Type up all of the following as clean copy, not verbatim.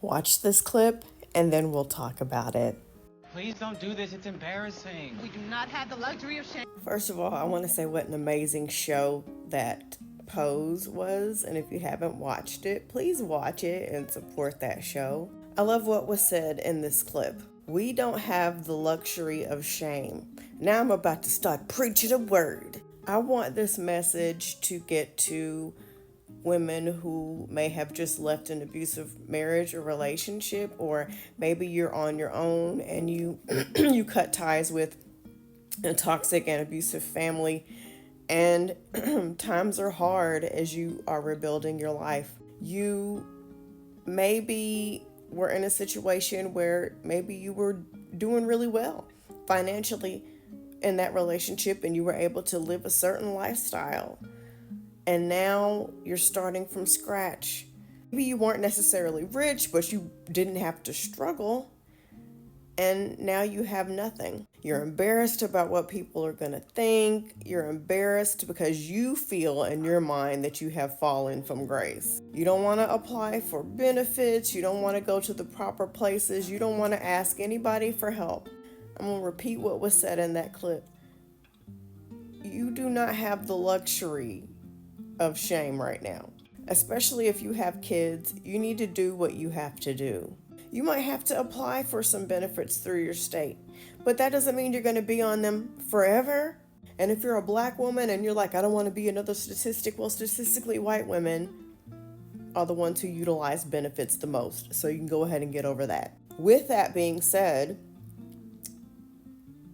Watch this clip and then we'll talk about it. Please don't do this. It's embarrassing. We do not have the luxury of shame. First of all, I want to say what an amazing show that Pose was, and if you haven't watched it, please watch it and support that show. I love what was said in this clip. We don't have the luxury of shame. Now I'm about to start preaching a word. I want this message to get to women who may have just left an abusive marriage or relationship, or maybe you're on your own and you you cut ties with a toxic and abusive family, and times are hard as you are rebuilding your life. You maybe were in a situation where maybe you were doing really well financially in that relationship and you were able to live a certain lifestyle, and now you're starting from scratch. Maybe you weren't necessarily rich, but you didn't have to struggle, and now you have nothing. You're embarrassed about what people are going to think. You're embarrassed because you feel in your mind that you have fallen from grace. You don't want to apply for benefits. You don't want to go to the proper places. You don't want to ask anybody for help. I'm going to repeat what was said in that clip. You do not have the luxury of shame right now. Especially if you have kids, you need to do what you have to do. You might have to apply for some benefits through your state, but that doesn't mean you're going to be on them forever. And if you're a black woman and you're like, I don't want to be another statistic, well, statistically, white women are the ones who utilize benefits the most. So you can go ahead and get over that. With that being said,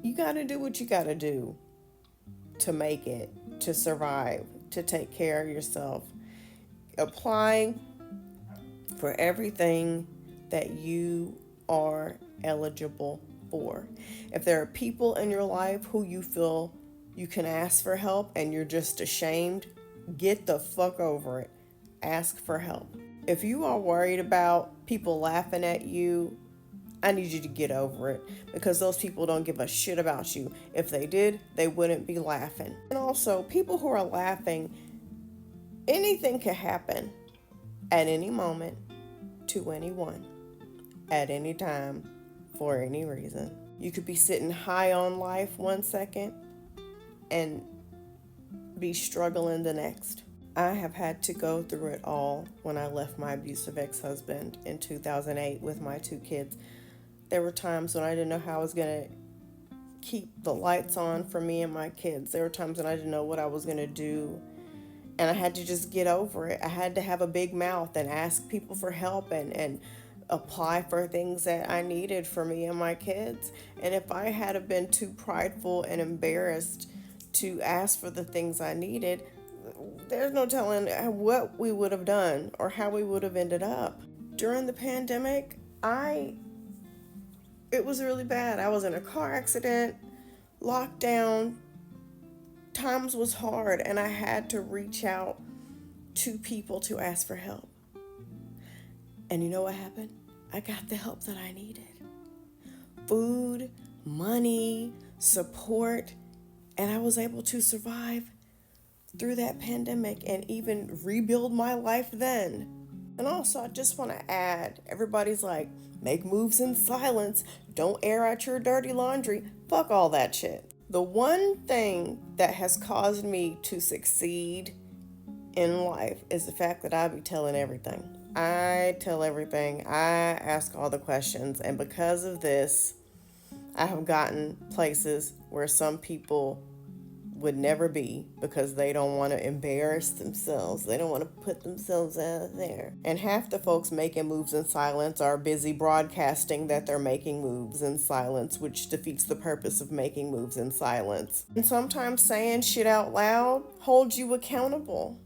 you got to do what you got to do to make it, to survive, to take care of yourself. Applying for everything that you are eligible for. If there are people in your life who you feel you can ask for help and you're just ashamed, get the fuck over it. Ask for help. If you are worried about people laughing at you, I need you to get over it, because those people don't give a shit about you. If they did, they wouldn't be laughing. And also, people who are laughing, anything can happen at any moment to anyone, at any time, for any reason. You could be sitting high on life one second and be struggling the next. I have had to go through it all when I left my abusive ex-husband in 2008 with my 2 kids. There were times when I didn't know how I was going to keep the lights on for me and my kids. There were times when I didn't know what I was going to do, and I had to just get over it. I had to have a big mouth and ask people for help and apply for things that I needed for me and my kids. And if I had been too prideful and embarrassed to ask for the things I needed, there's no telling what we would have done or how we would have ended up. During the pandemic, it was really bad. I was in a car accident, lockdown, times was hard, and I had to reach out to people to ask for help. And you know what happened? I got the help that I needed. Food, money, support, and I was able to survive through that pandemic and even rebuild my life then. And also, I just want to add, everybody's like, make moves in silence, don't air out your dirty laundry. Fuck all that shit. The one thing that has caused me to succeed in life is the fact that I be telling everything. I tell everything. I ask all the questions. And because of this, I have gotten places where some people would never be, because they don't want to embarrass themselves. They don't want to put themselves out there. And half the folks making moves in silence are busy broadcasting that they're making moves in silence, which defeats the purpose of making moves in silence. And sometimes saying shit out loud holds you accountable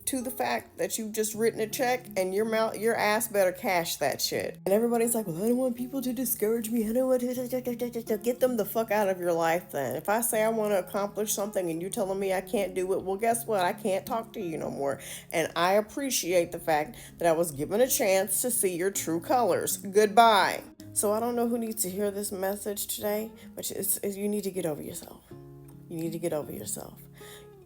to the fact that you've just written a check and your ass better cash that shit. And everybody's like, well, I don't want people to discourage me. I don't want to get them the fuck out of your life then. If I say I want to accomplish something and you're telling me I can't do it, well, guess what? I can't talk to you no more. And I appreciate the fact that I was given a chance to see your true colors. Goodbye. So I don't know who needs to hear this message today, but you need to get over yourself. You need to get over yourself.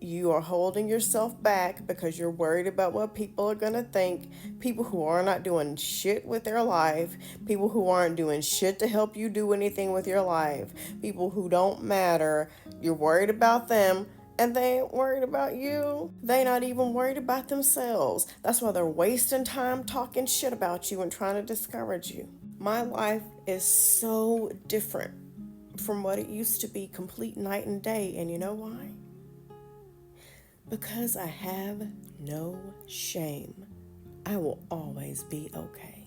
You are holding yourself back because you're worried about what people are going to think. People who are not doing shit with their life. People who aren't doing shit to help you do anything with your life. People who don't matter. You're worried about them and they ain't worried about you. They not even worried about themselves. That's why they're wasting time talking shit about you and trying to discourage you. My life is so different from what it used to be, complete night and day. And you know why? Because I have no shame. I will always be okay.